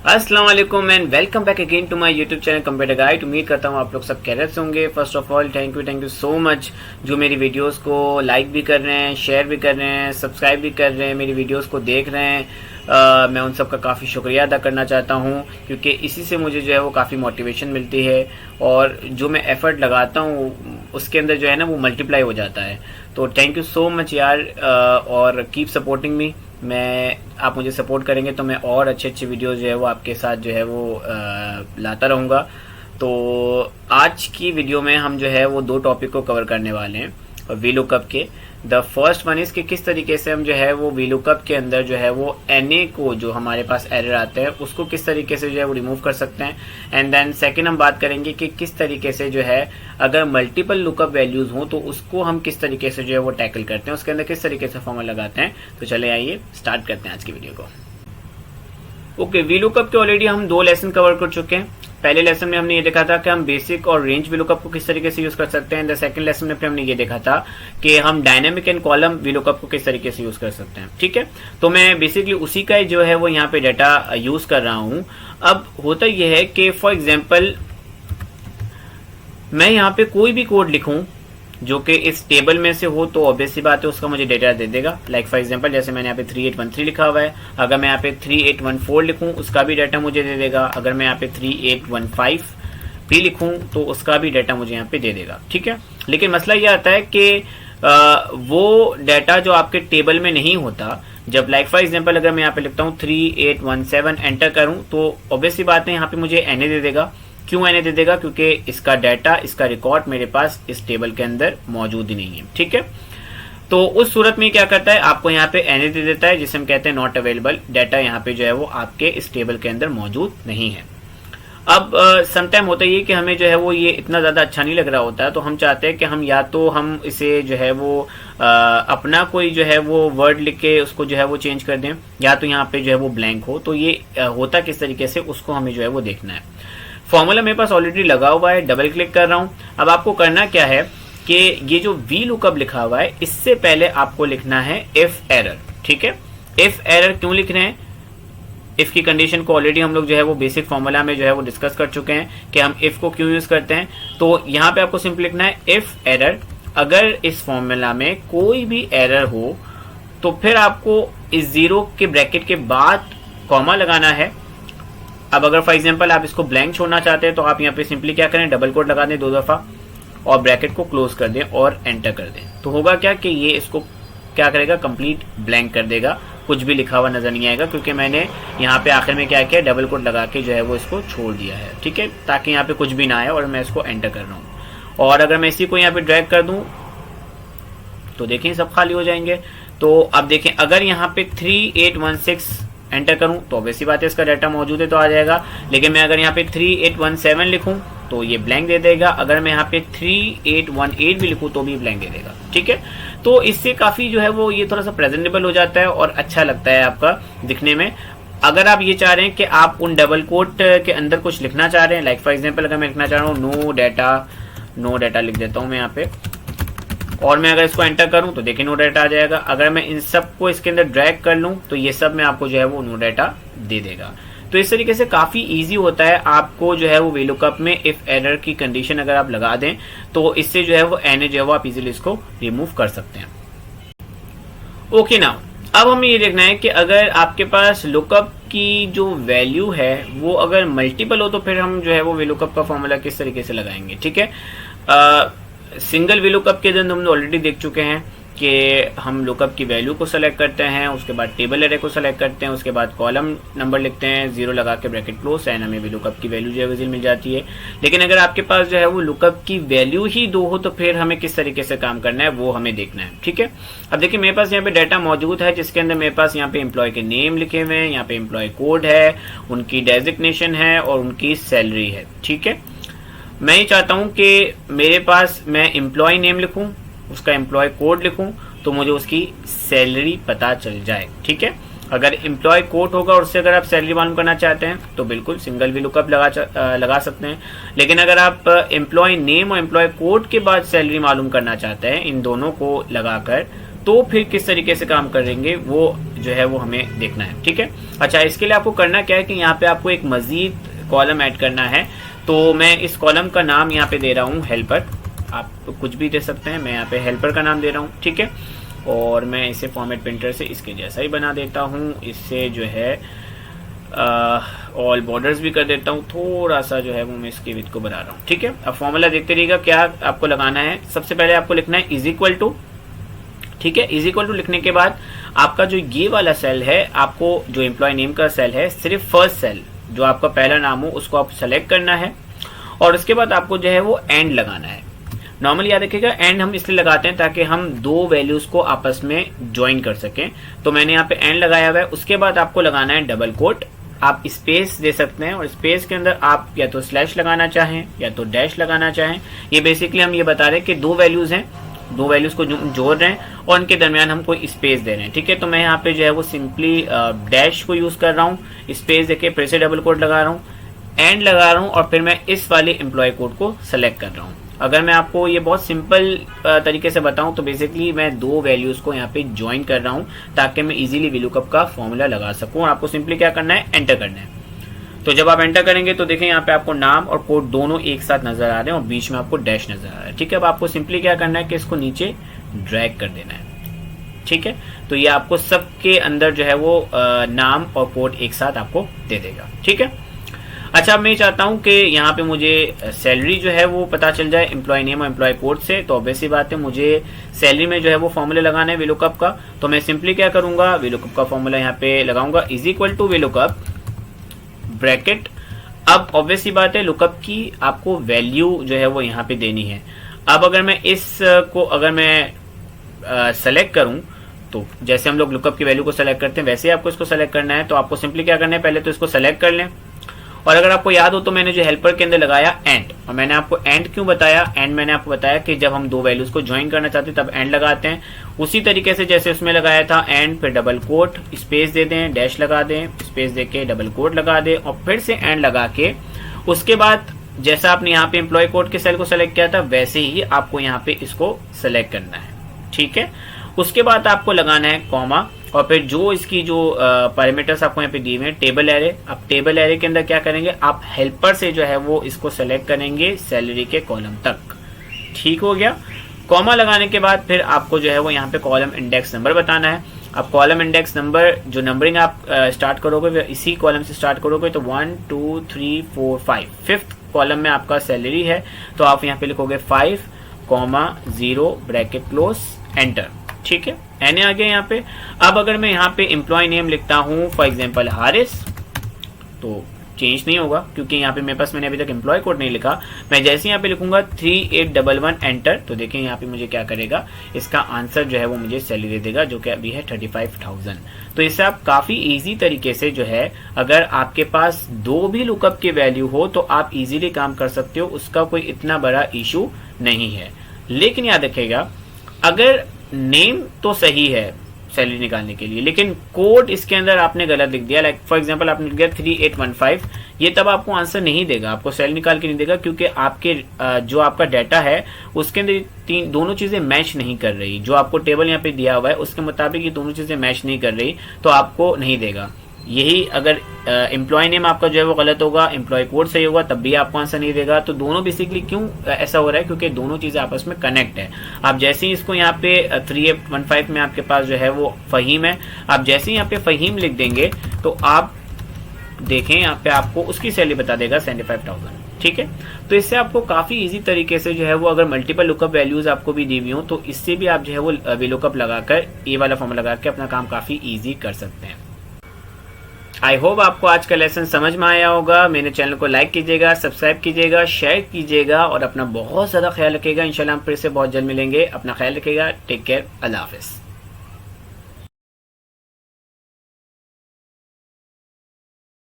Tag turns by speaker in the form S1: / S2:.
S1: अस्सलाम वालेकुम and welcome back again to my YouTube channel computer guide. उम्मीद करता हूँ आप लोग सब खैरियत से होंगे। First of all thank you so much जो मेरी वीडियोस को लाइक भी कर रहे हैं, शेयर भी कर रहे हैं, सब्सक्राइब भी कर रहे हैं, मेरी वीडियोस को देख रहे हैं। मैं उन सब का काफ़ी शुक्रिया अदा करना चाहता हूँ क्योंकि इसी से मुझे जो है वो काफ़ी मोटिवेशन मिलती है और जो मैं एफर्ट लगाता हूँ उसके अंदर जो है ना वो मल्टीप्लाई हो जाता है। तो थैंक यू सो मच यार, और कीप सपोर्टिंग मी। आप मुझे सपोर्ट करेंगे तो मैं और अच्छे अच्छे वीडियोस जो है वो आपके साथ जो है वो लाता रहूँगा। तो आज की वीडियो में हम जो है वो दो टॉपिक को कवर करने वाले हैं वी लुकअप के। द फर्स्ट वन इज कि किस तरीके से हम जो है वो वी लुकअप के अंदर जो है वो एनए को जो हमारे पास एरर आते हैं उसको किस तरीके से जो है वो रिमूव कर सकते हैं। एंड देन सेकंड हम बात करेंगे कि किस तरीके से जो है अगर मल्टीपल लुकअप वैल्यूज हो तो उसको हम किस तरीके से जो है वो टैकल करते हैं, उसके अंदर किस तरीके से फॉर्मूला लगाते हैं। तो चले आइए स्टार्ट करते हैं आज की वीडियो को। ओके, वी लुकअप के ऑलरेडी हम दो लेसन कवर कर चुके हैं। पहले लेसन में हमने ये देखा था कि हम बेसिक और रेंज वी लुकअप को किस तरीके से यूज कर सकते हैं। द सेकंड लेसन में फिर हमने ये देखा था कि हम dynamic and column V lookup को किस तरीके से यूज कर सकते हैं। ठीक है, तो मैं बेसिकली उसी का जो है वो यहाँ पे डाटा यूज कर रहा हूँ। अब होता यह है कि फॉर एग्जाम्पल मैं यहाँ पे कोई भी कोड लिखूं जो कि इस टेबल में से हो तो ऑब्वियस सी बात है उसका मुझे डेटा दे देगा। लाइक फॉर एग्जांपल जैसे मैंने यहाँ पे 3813 लिखा हुआ है, अगर मैं यहाँ पे 3814 लिखूं उसका भी डाटा मुझे दे देगा। अगर मैं यहाँ पे 3815 भी लिखूं तो उसका भी डाटा मुझे यहाँ पे दे देगा। ठीक है, लेकिन मसला ये आता है कि वो डाटा जो आपके टेबल में नहीं होता, जब लाइक फॉर एग्जाम्पल अगर मैं यहाँ पे लिखता हूँ 3817 एंटर करूँ तो ऑब्वियस सी बात है यहाँ पे मुझे एनए दे देगा। क्यों एनए दे देगा? क्योंकि इसका डाटा, इसका रिकॉर्ड मेरे पास इस टेबल के अंदर मौजूद ही नहीं है। ठीक है, तो उस सूरत में क्या करता है, आपको यहाँ पे एनए दे देता है जिसे हम कहते हैं नॉट अवेलेबल। डाटा यहाँ पे जो है वो आपके इस टेबल के अंदर मौजूद नहीं है। अब समटाइम होता ही है कि हमें जो है वो ये इतना ज्यादा अच्छा नहीं लग रहा होता है, तो हम चाहते हैं कि हम या तो हम इसे जो है वो अपना कोई जो है वो वर्ड लिख के उसको जो है वो चेंज कर दें, या तो यहाँ पे जो है वो ब्लैंक हो। तो ये होता किस तरीके से उसको हमें जो है वो देखना है। फॉर्मूला मेरे पास ऑलरेडी लगा हुआ है, डबल क्लिक कर रहा हूं। अब आपको करना क्या है कि ये जो वी लुकअप लिखा हुआ है इससे पहले आपको लिखना है इफ एरर। ठीक है, इफ एरर क्यों लिख रहे हैं? इफ की कंडीशन को ऑलरेडी हम लोग जो है वो बेसिक फॉर्मूला में जो है वो डिस्कस कर चुके हैं कि हम इफ को क्यों यूज करते हैं। तो यहाँ पे आपको सिंपल लिखना है इफ एरर। अगर इस फॉर्मूला में कोई भी एरर हो तो फिर आपको इस जीरो के ब्रैकेट के बाद कॉमा लगाना है। अब अगर फॉर एग्जांपल आप इसको ब्लैंक छोड़ना चाहते हैं तो आप यहाँ पे सिंपली क्या करें, डबल कोट लगा दें 2 दफा और ब्रैकेट को क्लोज कर दें और एंटर कर दें। तो होगा क्या कि ये इसको क्या करेगा, कंप्लीट ब्लैंक कर देगा, कुछ भी लिखा हुआ नजर नहीं आएगा क्योंकि मैंने यहाँ पे आखिर में क्या किया, डबल कोट लगा के जो है वो इसको छोड़ दिया है। ठीक है, ताकि यहाँ पे कुछ भी ना आए और मैं इसको एंटर कर रहा हूँ। और अगर मैं इसी को यहाँ पे ड्रैग कर दूं तो देखें सब खाली हो जाएंगे। तो अब देखें अगर यहाँ पे 3816 एंटर करूं तो ऑब्वियसली बात है इसका डाटा मौजूद है तो आ जाएगा। लेकिन मैं अगर यहाँ पे 3817 लिखूं तो ये ब्लैंक दे देगा। अगर मैं यहाँ पे 3818 भी लिखूं तो भी ब्लैंक दे देगा। ठीक है, तो इससे काफी जो है वो ये थोड़ा सा प्रेजेंटेबल हो जाता है और अच्छा लगता है आपका दिखने में। अगर आप ये चाह रहे हैं कि आप उन डबल कोट के अंदर कुछ लिखना चाह रहे हैं, लाइक फॉर एग्जाम्पल अगर मैं लिखना चाह रहा हूँ नो डाटा लिख देता हूँ मैं यहाँ पे, और मैं अगर इसको एंटर करूं तो देखिए नो डाटा आ जाएगा। अगर मैं इन सब को इसके अंदर ड्रैग कर लूं तो ये सब में आपको जो है वो नो डाटा दे देगा। तो इस तरीके से काफी इजी होता है आपको जो है वो वी लुकअप में इफ एरर की कंडीशन अगर आप लगा दें तो इससे जो है वो एनए जो है वो आप इजीली इसको रिमूव कर सकते हैं। ओके, नाउ अब हमें ये देखना है कि अगर आपके पास लुकअप की जो वैल्यू है वो अगर मल्टीपल हो तो फिर हम जो है वो वी लुकअप का फॉर्मूला किस तरीके से लगाएंगे। ठीक है, सिंगल वी लुकअप के अंदर हम ऑलरेडी देख चुके हैं कि हम लुकअप की वैल्यू को सेलेक्ट करते हैं, उसके बाद टेबल एरे को सेलेक्ट करते हैं, उसके बाद कॉलम नंबर लिखते हैं, 0 लगा के ब्रैकेट क्लोज, एंड हमें वी लुकअप की वैल्यू जो है मिल जाती है। लेकिन अगर आपके पास जो है वो लुकअप की वैल्यू ही 2 हो तो फिर हमें किस तरीके से काम करना है वो हमें देखना है। ठीक है, अब देखिए मेरे पास यहाँ पे डाटा मौजूद है जिसके अंदर मेरे पास यहाँ पे एम्प्लॉय के नेम लिखे हुए हैं, यहाँ पे एम्प्लॉय कोड है, उनकी डेजिग्नेशन है और उनकी सैलरी है। ठीक है, मैं ये चाहता हूं कि मेरे पास मैं एम्प्लॉय नेम लिखूं, उसका एम्प्लॉय कोड लिखूं तो मुझे उसकी सैलरी पता चल जाए। ठीक है, अगर एम्प्लॉय कोड होगा और उससे अगर आप सैलरी मालूम करना चाहते हैं तो बिल्कुल सिंगल वी लुकअप लगा सकते हैं। लेकिन अगर आप एम्प्लॉय नेम और एम्प्लॉय कोड के बाद सैलरी मालूम करना चाहते हैं, इन दोनों को लगाकर तो फिर किस तरीके से काम करेंगे वो जो है वो हमें देखना है। ठीक है, अच्छा इसके लिए आपको करना क्या है कि यहाँ पे आपको एक मजीद कॉलम ऐड करना है। तो मैं इस कॉलम का नाम यहाँ पे दे रहा हूँ हेल्पर, आप तो कुछ भी दे सकते हैं, मैं यहाँ पे हेल्पर का नाम दे रहा हूँ। ठीक है, और मैं इसे फॉर्मेट प्रिंटर से इसके जैसा ही बना देता हूँ, इससे जो है ऑल बॉर्डर्स भी कर देता हूँ, थोड़ा सा जो है वो मैं इसके विड्थ को बढ़ा रहा हूँ। ठीक है, अब फॉर्मूला देखते रहिएगा क्या आपको लगाना है। सबसे पहले आपको लिखना है इज इक्वल टू, ठीक है, इज इक्वल टू लिखने के बाद आपका जो ये वाला सेल है, आपको जो एम्प्लॉय नेम का सेल है, सिर्फ फर्स्ट सेल जो आपका पहला नाम हो उसको आप सेलेक्ट करना है, और उसके बाद आपको जो है वो एंड लगाना है। नॉर्मली याद रखिएगा एंड हम इसलिए लगाते हैं ताकि हम दो वैल्यूज को आपस में ज्वाइन कर सकें, तो मैंने यहाँ पे एंड लगाया हुआ है। उसके बाद आपको लगाना है डबल कोट, आप स्पेस दे सकते हैं, और स्पेस के अंदर आप या तो स्लैश लगाना चाहें या तो डैश लगाना चाहें। ये बेसिकली हम ये बता रहे हैं कि दो वैल्यूज हैं, दो वैल्यूज को जोड़ रहे हैं और उनके दरमियान हम कोई स्पेस दे रहे हैं। ठीक है, तो मैं यहाँ पे जो है वो सिंपली डैश को यूज कर रहा हूँ, स्पेस देके फिर से डबल कोट लगा रहा हूँ, एंड लगा रहा हूँ, और फिर मैं इस वाले एम्प्लॉय कोड को सेलेक्ट कर रहा हूँ। अगर मैं आपको ये बहुत सिंपल तरीके से बताऊं तो बेसिकली मैं दो वैल्यूज को यहाँ पे ज्वाइन कर रहा हूँ ताकि मैं इजीली VLOOKUP का फॉर्मूला लगा सकूं, और आपको सिंपली क्या करना है, एंटर करना है। तो जब आप एंटर करेंगे तो देखें यहाँ पे आपको नाम और कोड दोनों एक साथ नजर आ रहे हैं और बीच में आपको डैश नजर आ रहा है। ठीक है, अब आपको सिंपली क्या करना है कि इसको नीचे ड्रैग कर देना है। ठीक है, तो ये आपको सबके अंदर जो है वो नाम और कोड एक साथ आपको दे देगा। ठीक है, अच्छा मैं चाहता हूं कि यहाँ पे मुझे सैलरी जो है वो पता चल जाए एम्प्लॉय नेम और एम्प्लॉय कोड से, तो ऑब्वियसली बात है मुझे सैलरी में जो है वो फॉर्मूला लगाना है VLOOKUP का। तो मैं सिंपली क्या करूंगा, VLOOKUP का फॉर्मूला यहाँ पे लगाऊंगा, is equal to VLOOKUP bracket. अब ऑब्वियसली बात है लुकअप की आपको वैल्यू जो है वो यहाँ पे देनी है। अब अगर मैं इस को अगर मैं सेलेक्ट करूं तो जैसे हम लोग लुकअप की वैल्यू को सेलेक्ट करते हैं वैसे ही आपको इसको सेलेक्ट करना है। तो आपको सिंपली क्या करना है, पहले तो इसको सेलेक्ट कर लें, और अगर आपको याद हो तो मैंने जो हेल्पर के अंदर लगाया एंड, और मैंने आपको एंड क्यों बताया, एंड मैंने आपको बताया कि जब हम दो वैल्यूज को ज्वाइन करना चाहते हैं तब एंड लगाते हैं। उसी तरीके से जैसे उसमें लगाया था एंड, फिर डबल कोट, स्पेस दे दें, डैश लगा दें, स्पेस देके डबल कोट लगा दें, और फिर से एंड लगा के उसके बाद जैसा आपने यहाँ पे एम्प्लॉय कोड के सेल को सेलेक्ट किया था वैसे ही आपको यहाँ पे इसको सेलेक्ट करना है। ठीक है, उसके बाद आपको लगाना है कॉमा, और फिर जो इसकी जो पैरामीटर्स आपको यहाँ पे दिए हुए हैं टेबल एरे। अब टेबल एरे के अंदर क्या करेंगे, आप हेल्पर से जो है वो इसको सेलेक्ट करेंगे सैलरी के कॉलम तक। ठीक हो गया, कॉमा लगाने के बाद फिर आपको जो है वो यहाँ पे कॉलम इंडेक्स नंबर बताना है। अब कॉलम इंडेक्स नंबर जो नंबरिंग आप स्टार्ट करोगे इसी कॉलम से स्टार्ट करोगे, तो 1 2 3 4 5 फिफ्थ कॉलम में आपका सैलरी है, तो आप यहाँ पे लिखोगे 5,0 ब्रैकेट क्लोज एंटर। ठीक है, एने आ गया यहाँ पे। अब अगर मैं यहाँ पे एम्प्लॉय नेम लिखता हूँ फॉर एग्जांपल हारिस, तो चेंज नहीं होगा क्योंकि यहाँ पे मेरे पास मैंने अभी तक एम्प्लॉय कोड नहीं लिखा। मैं जैसे यहाँ पे लिखूंगा 3811 एंटर, तो देखें यहाँ पे मुझे क्या करेगा, इसका आंसर जो है वो मुझे सैलरी दे देगा जो कि अभी है 35,000। तो इससे आप काफी इजी तरीके से जो है अगर आपके पास दो भी लुकअप की वैल्यू हो तो आप इजीली काम कर सकते हो, उसका कोई इतना बड़ा इशू नहीं है। लेकिन याद रखिएगा अगर नेम तो सही है सैलरी निकालने के लिए, लेकिन कोड इसके अंदर आपने गलत लिख दिया, लाइक फॉर एग्जांपल आपने लिख दिया 3815, ये तब आपको आंसर नहीं देगा, आपको सैलरी निकाल के नहीं देगा, क्योंकि आपके जो आपका डाटा है उसके अंदर दोनों चीजें मैच नहीं कर रही। जो आपको टेबल यहाँ पे दिया हुआ है उसके मुताबिक ये दोनों चीजें मैच नहीं कर रही, तो आपको नहीं देगा। यही अगर एम्प्लॉय नेम आपका जो है वो गलत होगा, एम्प्लॉय कोड सही होगा, तब भी आपको आंसर नहीं देगा। तो दोनों बेसिकली क्यों ऐसा हो रहा है, क्योंकि दोनों चीजें आपस में कनेक्ट है। आप जैसे ही इसको यहाँ पे 3815 में आपके पास जो है वो फहीम है, आप जैसे ही यहाँ पे फहीम लिख देंगे तो आप देखें यहाँ पे आपको उसकी सैलरी बता देगा 75,000। ठीक है, तो इससे आपको काफी इजी तरीके से जो है वो अगर मल्टीपल लुकअप वैल्यूज आपको भी दी हुई हो तो इससे भी आप जो है वो VLOOKUP लगाकर ये वाला फॉर्मूला लगा के अपना काम काफी ईजी कर सकते हैं। आई होप आपको आज का लेसन समझ में आया होगा। मेरे चैनल को लाइक कीजिएगा, सब्सक्राइब कीजिएगा, शेयर कीजिएगा और अपना बहुत ज़्यादा ख्याल रखिएगा। इंशाल्लाह हम फिर से बहुत जल्द मिलेंगे। अपना ख्याल रखिएगा। Take care. अल्लाह हाफिज़।